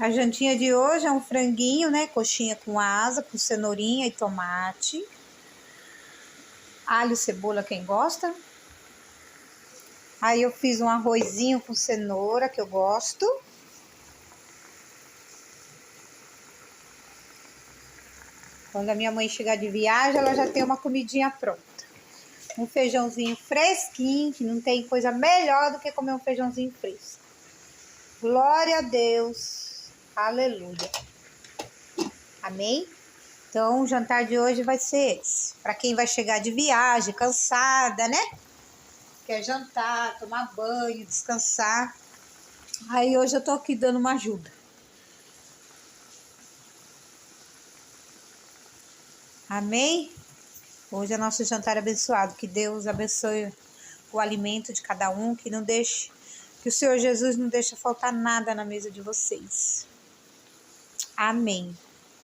A jantinha de hoje é um franguinho, né? Coxinha com asa, com cenourinha e tomate. Alho, cebola, quem gosta. Aí eu fiz um arrozinho com cenoura, que eu gosto. Quando a minha mãe chegar de viagem, ela já tem uma comidinha pronta. Um feijãozinho fresquinho, que não tem coisa melhor do que comer um feijãozinho fresco. Glória a Deus. Aleluia. Amém? Então, o jantar de hoje vai ser esse. Para quem vai chegar de viagem, cansada, né? Quer jantar, tomar banho, descansar. Aí hoje eu tô aqui dando uma ajuda. Amém? Hoje é nosso jantar abençoado. Que Deus abençoe o alimento de cada um, que o Senhor Jesus não deixe faltar nada na mesa de vocês. Amém.